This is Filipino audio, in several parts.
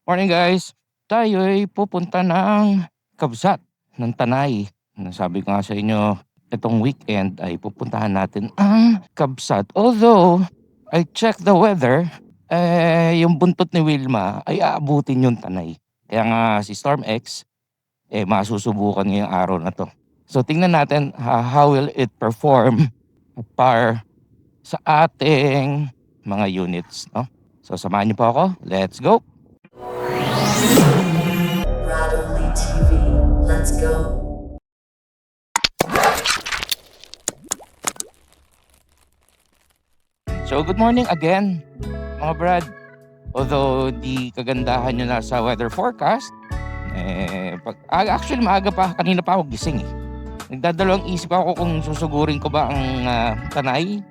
Morning guys! Tayo'y pupunta ng Kabsat ng Tanay. Sabi ko nga sa inyo, itong weekend ay pupuntahan natin ang Kabsat. Although, I checked the weather, yung buntot ni Wilma ay aabutin yung Tanay. Kaya nga si Storm X, masusubukan ngayong araw na to. So tingnan natin how will it perform par sa ating mga units. No? So samahan niyo po ako. Let's go! Radically TV. Let's go. So good morning again mga brad. Although di kagandahan nyo na sa weather forecast, actually maaga pa, kanina pa ako gising eh. Nagdadalawang isip ako kung susugurin ko ba ang Tanay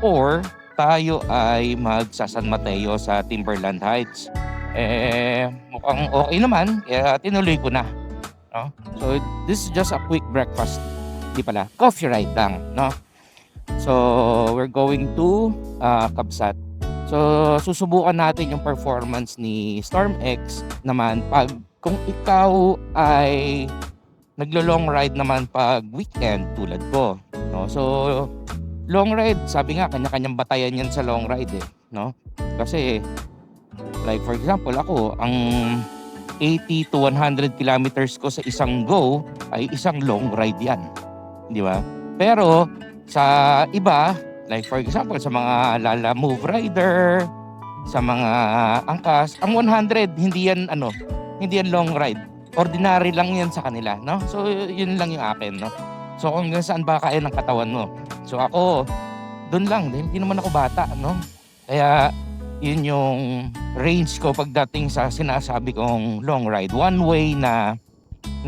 or tayo ay magsa San Mateo sa Timberland Heights. Mukhang okay naman, kaya tinuloy ko na. No? So this is just a quick breakfast. Di pala, coffee ride lang. No? So we're going to Kabsat. So susubukan natin yung performance ni Storm X naman pag kung ikaw ay naglo-long ride naman pag weekend tulad ko. No? So long ride, sabi nga kanya-kanyang batayan yan sa long ride eh. No? Kasi like for example ako, ang 80 to 100 kilometers ko sa isang go ay isang long ride yan. Di ba? Pero sa iba, like for example sa mga Lala Move rider, sa mga angkas, ang 100 hindi yan long ride. Ordinary lang yan sa kanila, no? So yun lang yung akin, no? So kung saan ba kaya ng katawan mo. So ako doon lang dahil hindi naman ako bata, no? Kaya yun yung range ko pagdating sa sinasabi kong long ride, one way na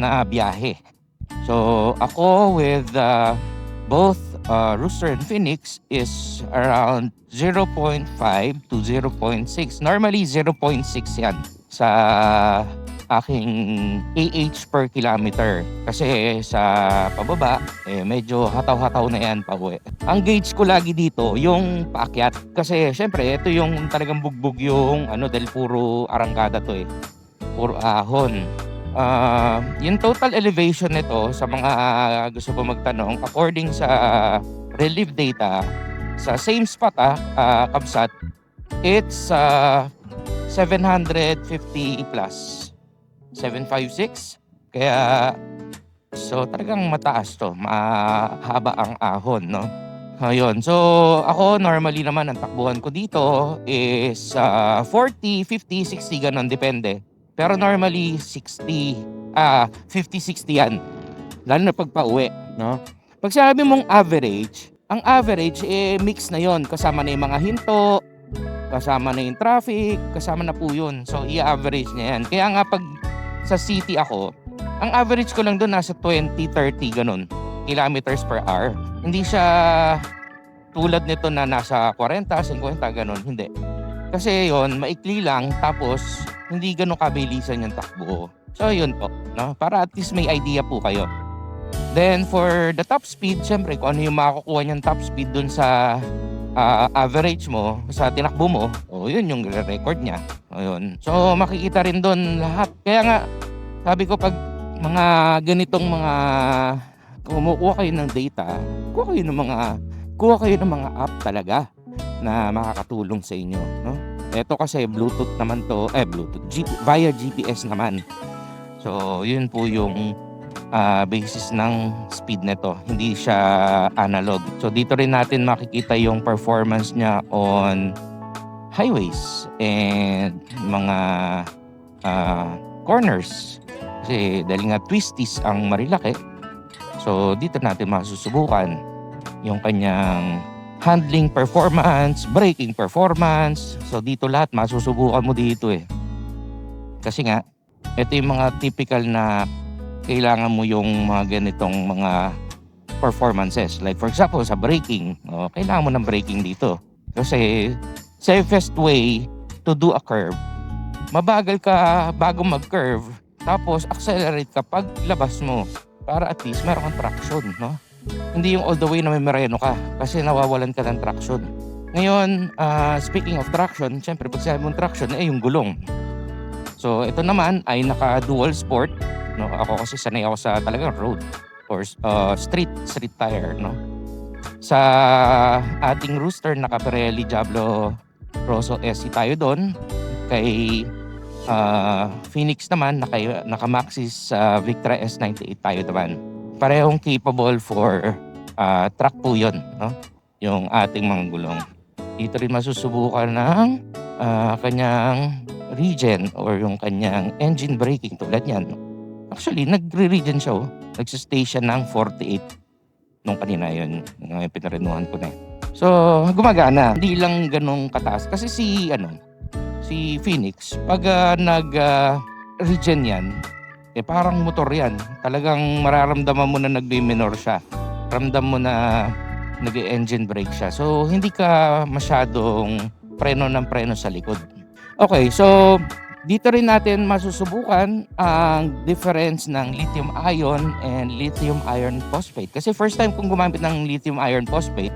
biyahe. So ako with both Rooster and Phoenix is around 0.5 to 0.6. Normally 0.6 yan sa aking AH per kilometer. Kasi sa pababa, medyo hataw-hataw na yan pauwi. Ang gauge ko lagi dito, yung paakyat. Kasi syempre, ito yung talagang bugbog yung dahil puro arangkada to eh. Puro ahon. Yung total elevation nito sa mga gusto ko magtanong, according sa relief data, sa same spot Kabsat, it's 750 plus. 756. Kaya so talagang mataas to, mahaba ang ahon, no? Ayun. So ako normally naman ang takbuhan ko dito is 40, 50, 60 ganon, depende. Pero normally 50, 60 yan. Lalo na pag pauwi, no? Pag sabi mong average, ang average mix na yon, kasama na yung mga hinto, kasama na yung traffic, kasama na po yun. So i-average na yan. Kaya nga pag sa city ako, ang average ko lang doon nasa 20-30 ganun kilometers per hour. Hindi siya tulad nito na nasa 40-50 ganun, hindi. Kasi yon maikli lang, tapos hindi ganun kabilisan yung takbo. So yun po, no? Para at least may idea po kayo. Then for the top speed, syempre kung ano yung makukuha niyang top speed dun sa average mo, sa tinakbo mo, yun yung record niya. Ayun. So makikita rin dun lahat. Kaya nga, sabi ko pag mga ganitong mga kumukuha kayo ng data, kuha kayo ng mga app talaga na makakatulong sa inyo, no? Ito kasi Bluetooth naman to, via GPS naman. So yun po yung basis ng speed nito, hindi siya analog. So dito rin natin makikita yung performance niya on highways and mga corners. Kasi dahil nga twisties ang Marilaki, so dito natin masusubukan yung kanyang handling performance, braking performance. So dito lahat masusubukan mo dito eh. Kasi nga, ito yung mga typical na kailangan mo yung mga ganitong mga performances. Like for example, sa braking, kailangan mo ng braking dito. Kasi safest way to do a curve, mabagal ka bago mag-curve, tapos accelerate ka pag labas mo para at least meron kang traction, no? Hindi yung all the way na may mereno ka kasi nawawalan ka ng traction. Ngayon, speaking of traction, syempre pag sabi mong traction, yung gulong. So ito naman ay naka-dual sport, no? Ako kasi sanay ako sa talagang road or street tire, no? Sa ating rooster naka Pirelli Diablo Rosso SC tayo doon. Kay Phoenix naman naka Maxxis Victra S98 tayo naman. Parehong capable for truck po 'yon, no? Yung ating mga gulong. Dito rin masusubukan ng kanyang regen or yung kanyang engine braking tulad niyan. Actually, nagre-regen siya, Nagsa-station ng 48 nung kanina yun. Yung pinarenuhan ko na. So, gumagana. Hindi lang ganong kataas. Kasi si Phoenix, pag nag-regen yan, parang motor yan. Talagang mararamdaman mo na nagbe-minor siya. Ramdam mo na nag-engine brake siya. So, hindi ka masyadong preno sa likod. Okay, so dito rin natin masusubukan ang difference ng lithium ion and lithium iron phosphate. Kasi first time kong gumamit ng lithium iron phosphate,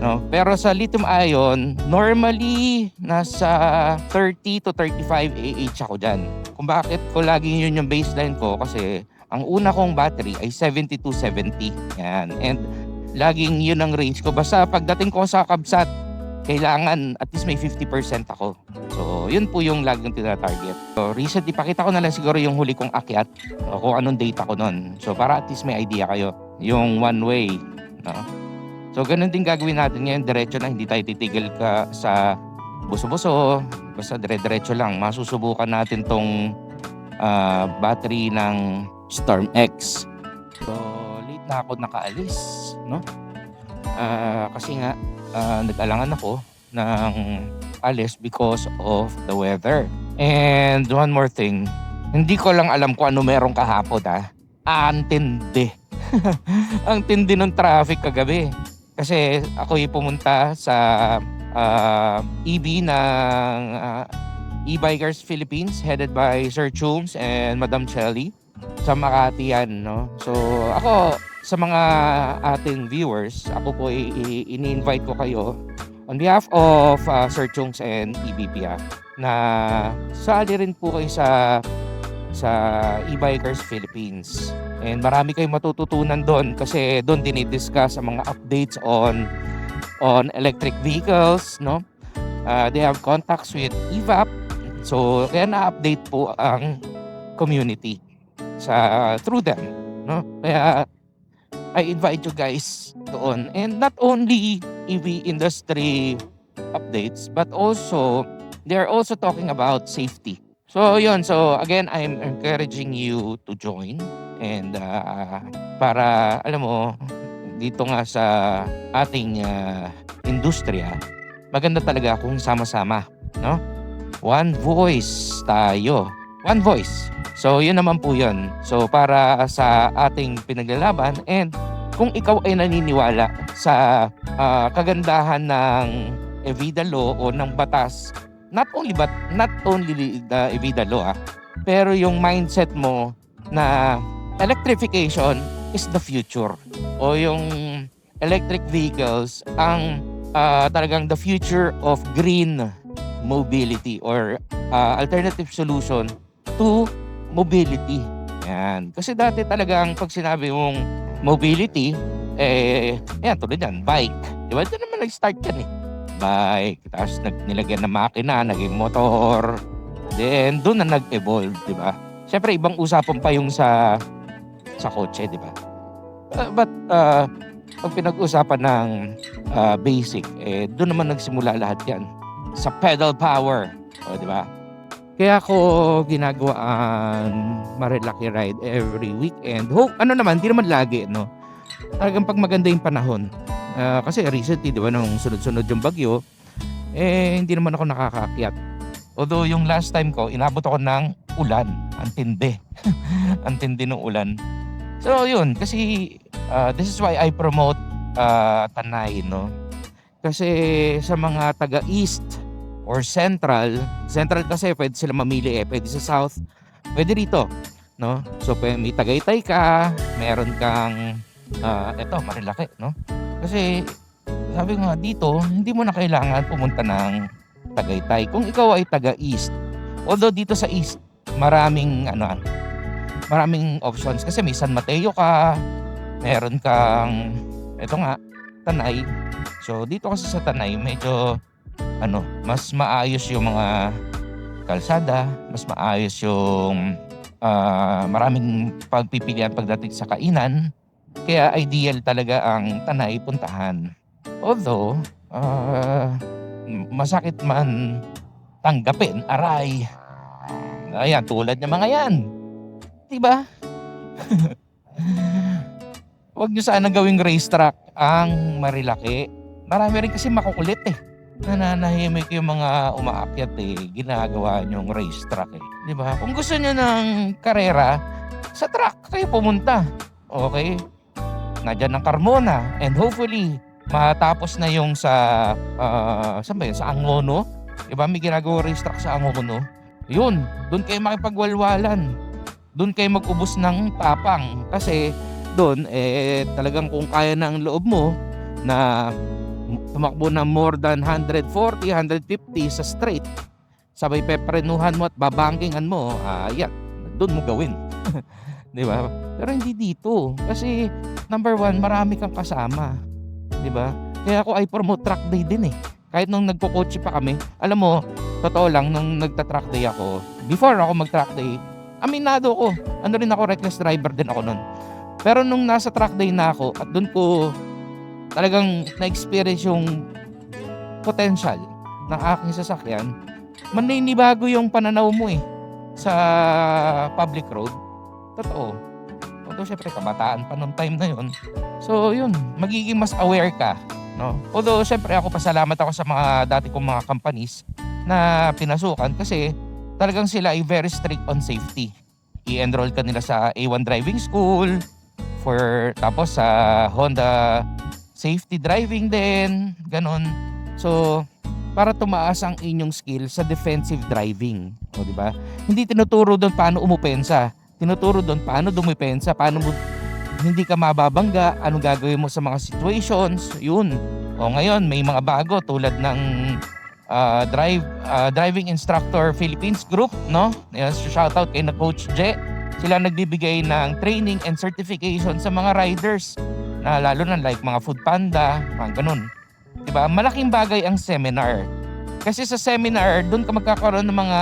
no? Pero sa lithium ion, normally nasa 30 to 35 AH ako dyan. Kung bakit ko laging yun yung baseline ko, kasi ang una kong battery ay 70 to 70. Yan. And laging yun ang range ko. Basta pagdating ko sa kabsat, kailangan at least may 50% ako. So, yun po yung laging tina-target. So, recently, pakita ko na lang siguro yung huli kong akyat o kung anong data ko nun. So, para at least may idea kayo. Yung one way, no? So, ganun din gagawin natin ngayon. Diretso na, hindi tayo titigil ka sa buso-buso. Basta dire-diretso lang. Masusubukan natin tong battery ng Storm X. So, late na ako nakaalis, no? Kasi nga, nag-alangan ako ng alis because of the weather. And one more thing, hindi ko lang alam kung ano meron kahapon, Ang tindi. Ang tindi ng traffic kagabi. Kasi ako pumunta sa EB ng E-Bikers Philippines headed by Sir Chums and Madam Chelly sa Makati yan, no? So ako, sa mga ating viewers, ako po ini-invite ko kayo on behalf of Sir Chungs and EBP na sali rin po kayo sa E-Bikers Philippines. And marami kayong matututunan doon kasi doon dinidiscuss ang mga updates on electric vehicles, no? They have contacts with EVAP. So kaya na-update po ang community through them, no? Kaya I invite you guys doon. And not only EV industry updates, but also, they're also talking about safety. So, yun. So, again, I'm encouraging you to join. And para, alam mo, dito nga sa ating industriya, maganda talaga kung sama-sama, no? One voice tayo. One voice. So, yun naman po yun. So, para sa ating pinaglalaban and kung ikaw ay naniniwala sa kagandahan ng Evida Law o ng batas, not only the Evida Law, pero yung mindset mo na electrification is the future o yung electric vehicles ang talagang the future of green mobility or alternative solution to mobility. Yan. Kasi dati talagang pag sinabi mong mobility, yan, tulad yan, bike. Diba? Ito naman nag-start yan Bike, tapos nilagyan ng makina, naging motor. Then, doon na nag-evolve, diba? Siyempre, ibang usapan pa yung sa kotse, diba? But, pag pinag-usapan ng basic, doon naman nagsimula lahat yan. Sa pedal power, diba? Kaya ako ginagawa ang Marilaki Ride every weekend. Ano naman, di naman lagi, no? Talagang pag maganda yung panahon. Kasi recently, di ba, nung sunod-sunod yung bagyo, hindi naman ako nakakaakyat. Although yung last time ko, inabot ako ng ulan. Ang tindi. Ang tindi ng ulan. So yun, kasi this is why I promote Tanay, no? Kasi sa mga taga-east, or central kasi pwede sila mamili pwede sa south, pwede rito, no? So may Tagaytay ka, meron kang eto Marilaki, no? Kasi sabi ko nga dito, hindi mo na kailangan pumunta ng Tagaytay kung ikaw ay taga-east Although dito sa East, maraming maraming options kasi may San Mateo ka, meron kang eto nga, Tanay. So dito kasi sa Tanay medyo mas maayos yung mga kalsada, mas maayos yung maraming pagpipilian pagdating sa kainan. Kaya ideal talaga ang Tanay puntahan. Although, masakit man tanggapin, aray. Ayan, tulad ng mga yan. Diba? Huwag nyo sana gawing racetrack ang Marilaki. Marami rin kasi makukulit nananahimik yung mga umaakyat ginagawa nyong racetrack diba? Kung gusto nyo ng karera, sa track kayo pumunta. Okay? Nandiyan ang Carmona and hopefully matapos na yung sa saan ba yun? Sa Angono. Diba? May ginagawa racetrack sa Angono. Yun, doon kayo makipagwalwalan. Doon kayo mag-ubos ng tapang. Kasi doon, talagang kung kaya na ang loob mo na tumakbo na more than 140, 150 sa straight, sabay peprenuhan mo at babangkingan mo, yan, doon mo gawin. Di ba? Pero hindi dito. Kasi, number one, marami kang kasama. Di ba? Kaya ako ay promote track day din Kahit nung nagko-coach pa kami, alam mo, totoo lang, nung nagta-track day ako, before ako mag-track day, aminado ko. Rin ako, reckless driver din ako nun. Pero nung nasa track day na ako, at doon ko talagang na-experience yung potential ng aking sasakyan, maninibago yung pananaw mo sa public road. Totoo. Although syempre kabataan pa nung time na yun. So yun, magiging mas aware ka. No? Although syempre ako pasalamat ako sa mga dati kong mga companies na pinasukan kasi talagang sila ay very strict on safety. I-enroll ka nila sa A1 driving school, tapos sa Honda safety driving din, ganun. So, para tumaas ang inyong skill sa defensive driving. O, di ba? Hindi tinuturo doon paano umupensa. Tinuturo doon paano dumipensa, paano mo hindi ka mababangga, anong gagawin mo sa mga situations, yun. O ngayon, may mga bago tulad ng Driving Instructor Philippines Group, no? Shoutout kay na Coach Je. Sila nagbibigay ng training and certification sa mga riders. Na lalo na like mga Food Panda, mga ganun. Diba? Malaking bagay ang seminar. Kasi sa seminar, doon ka magkakaroon ng mga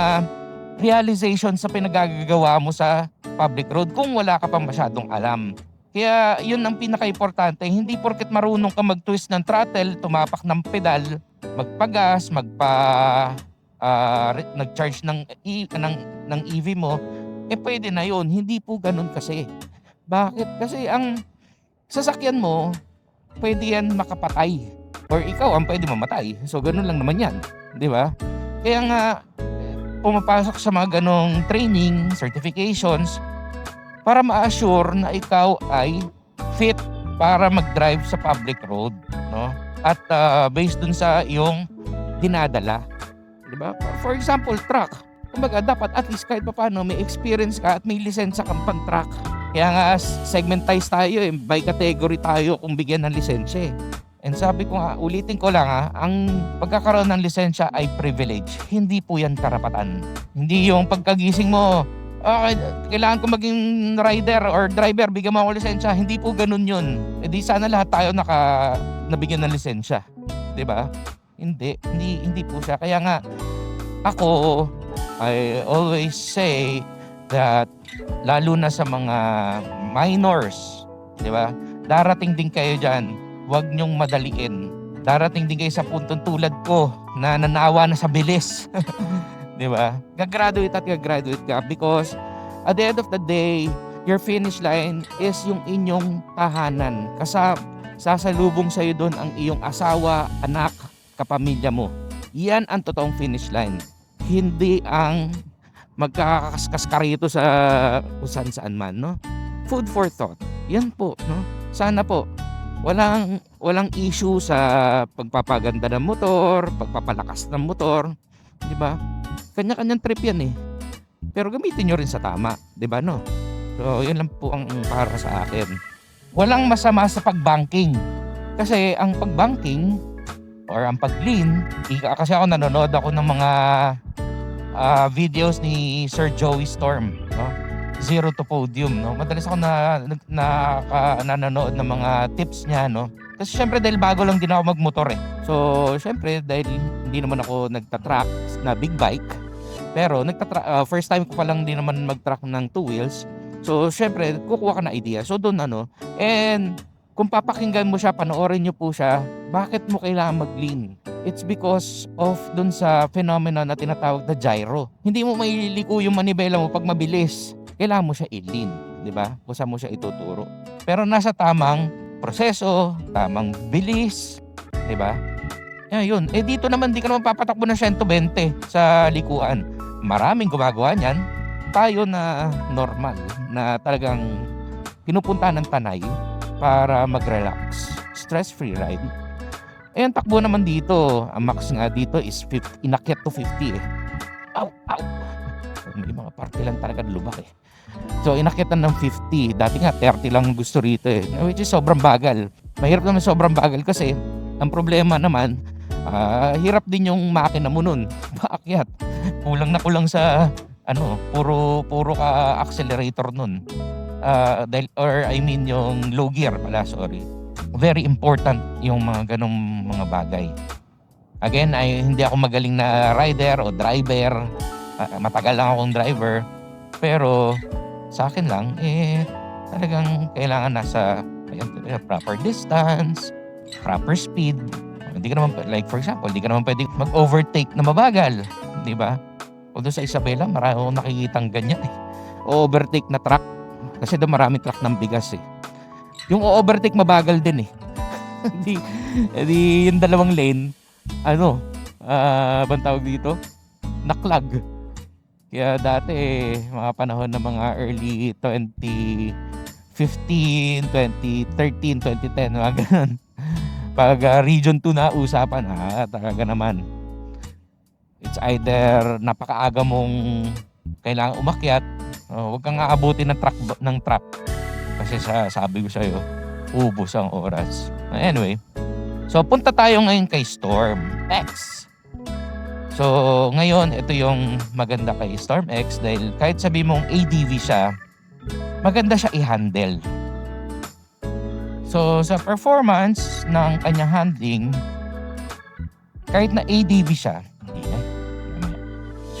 realization sa pinagagagawa mo sa public road kung wala ka pa masyadong alam. Kaya yun ang pinaka-importante. Hindi porket marunong ka mag-twist ng throttle, tumapak ng pedal, magpagas, nag-charge ng EV mo, pwede na yun. Hindi po ganun kasi. Bakit? Kasi ang sasakyan mo, pwede yan makapatay. Or ikaw ang pwede mamatay. So, ganun lang naman yan. Di ba? Kaya nga, pumapasok sa mga ganong training, certifications, para ma-assure na ikaw ay fit para mag-drive sa public road. No? At based dun sa iyong dinadala. Di ba? For example, truck. Kumbaga, dapat at least kahit paano may experience ka at may lisensya kang pang-truck. Kaya nga segmentize tayo by category tayo kung bigyan ng lisensya And sabi ko nga, ulitin ko lang ang pagkakaroon ng lisensya ay privilege. Hindi po yan karapatan. Hindi yung pagkagising mo, okay, kailangan ko maging rider or driver, bigyan mo ako lisensya. Hindi po ganun yun. Di sana lahat tayo nabigyan ng lisensya. Diba? Hindi po siya. Kaya nga, ako, I always say that lalo na sa mga minors, di ba? Darating din kayo dyan, huwag nyong madaliin. Darating din kayo sa puntong tulad ko na nanawa na sa bilis. Di ba? Gagraduate ka because at the end of the day, your finish line is yung inyong tahanan. Sasalubong sa'yo doon ang iyong asawa, anak, kapamilya mo. Yan ang totoong finish line. Hindi ang magkakaskas ka rito sa kung saan man, no? Food for thought. Yan po, no? Sana po walang issue sa pagpapaganda ng motor, pagpapalakas ng motor, 'di ba? Kanya-kanyang trip 'yan Pero gamitin niyo rin sa tama, 'di ba, no? So, 'yun lang po ang para sa akin. Walang masama sa pagbanking. Kasi ang pagbanking or ang pag-lean, kasi ako nanonood ako ng mga videos ni Sir Joey Storm, no? Zero to Podium, no? Madalas ako nanonood ng mga tips niya, no? Kasi syempre dahil bago lang din ako magmotor eh. So syempre dahil hindi naman ako nagtatrack na big bike, pero first time ko pa lang din naman mag-track ng two wheels. So syempre kukuha ka na idea. So doon and kung papakinggan mo siya, panoorin niyo po siya, bakit mo kailangan mag-lean? It's because of dun sa phenomenon na tinatawag na gyro. Hindi mo mailiko yung manibela mo pag mabilis. Kailangan mo siya i-lean, di ba? Kung saan mo siya ituturo. Pero nasa tamang proseso, tamang bilis, di ba? Yun. Dito naman di ka naman papatakbo ng 120 sa likuan. Maraming gumagawa niyan. Tayo na normal, na talagang pinupunta ng Tanay para mag-relax. Stress-free ride. Ang takbo naman dito, ang max nga dito is 50, inakyat to 50 eh. Ow! May mga parte lang talaga lubak eh. So inakyatan ng 50. Dati nga 30 lang gusto rito eh. Which is sobrang bagal. Mahirap naman sobrang bagal kasi ang problema naman, hirap din yung makina mo nun. Paakyat. Kulang na kulang sa puro ka accelerator nun. Yung low gear pala, sorry. Very important yung mga ganong mga bagay. Again, hindi ako magaling na rider o driver. Matagal lang akong driver. Pero sa akin lang, talagang kailangan nasa proper distance, proper speed. Hindi ka naman, like for example, hindi ka naman pwede mag-overtake na mabagal. Di ba? Although sa Isabela, marami akong nakikitang ganyan eh. O-overtake na truck. Kasi doon maraming truck ng bigas eh. Yung o-overtake mabagal din eh. Di yung dalawang lane, bang tawag dito? Naklag. Kaya dati mga panahon ng mga early 2015, 2013, 2010, mga ganun. Pag Region 2 na usapan, talaga naman. It's either napakaaga mong kailangan umakyat, huwag kang aabutin ng truck. Kasi sabi ko sa'yo, ubos ang oras. Anyway, so punta tayo ngayon kay Storm X. So ngayon, ito yung maganda kay Storm X dahil kahit sabi mong ADV siya, maganda siya i-handle. So sa performance ng kanyang handling, kahit na ADV siya,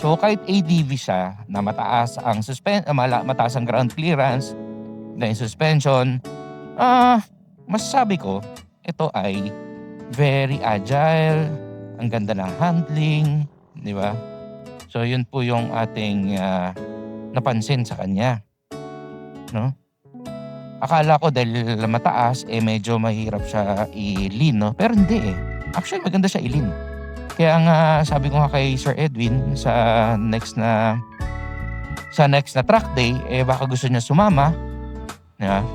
kahit ADV siya na mataas ang mataas ang ground clearance, na yung suspension, masasabi ko, ito ay very agile, ang ganda ng handling, di ba? So yun po yung ating napansin sa kanya, no? Akala ko dahil mataas, medyo mahirap siya i-lean, no? Pero hindi eh. Actually, maganda siya i-lean. Kaya nga sabi ko nga kay Sir Edwin sa next na track day, baka gusto niya sumama. Yeah.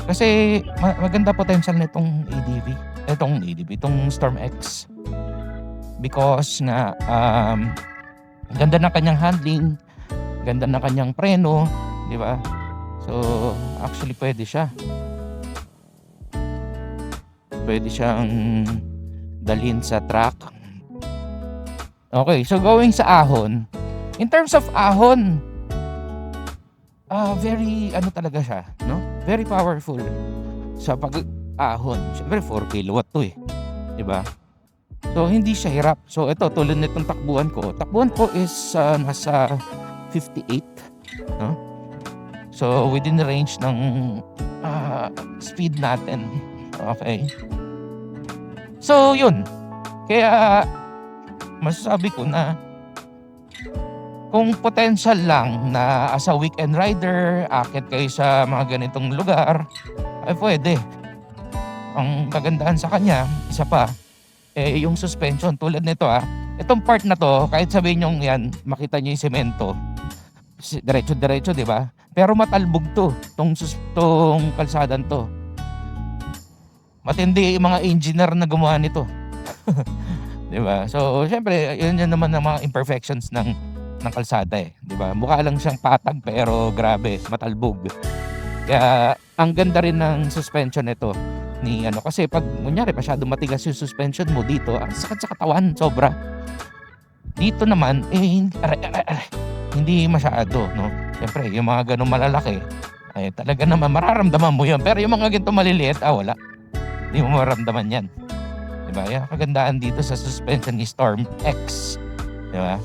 Kasi maganda potential nitong ADV. Itong Storm X. Because nga ganda ng kanyang handling, ganda ng kanyang preno, di ba? So actually pwede siya. Pwede siyang dalhin sa track. Okay, so going sa ahon. In terms of ahon, very talaga siya, no? Very powerful sa pag-ahon. Siyempre 4 kilowatt to eh. 'Di ba? So hindi siya hirap. So ito tulad nitong takbuhan ko. Takbuhan ko is nasa 58, no? So within the range ng speed natin. Okay. So yun. Kaya masasabi ko na kung potential lang na as a weekend rider, akit kayo sa mga ganitong lugar, ay pwede. Ang kagandahan sa kanya, isa pa, yung suspension tulad nito itong part na to, kahit sabihin nyo yan, makita nyo yung semento, diretso, di ba? Pero matalbog to, tong kalsadan to. Matindi yung mga engineer na gumawa nito. Di ba? So, syempre, yun naman ang mga imperfections ng kalsada eh. Di ba? Mukha lang siyang patag pero grabe, matalbog. Kaya, ang ganda rin ng suspension nito ni kasi pag kunyari masyado matigas yung suspension mo dito, sakit sa katawan, sobra. Dito naman, hindi masyado, no? Siyempre, yung mga ganun malalaki, ay talaga naman mararamdaman mo yun. Pero yung mga ganito maliliit, wala. Hindi mo mararamdaman yan. Diba? Yung kagandahan dito sa suspension ni Storm X. Diba?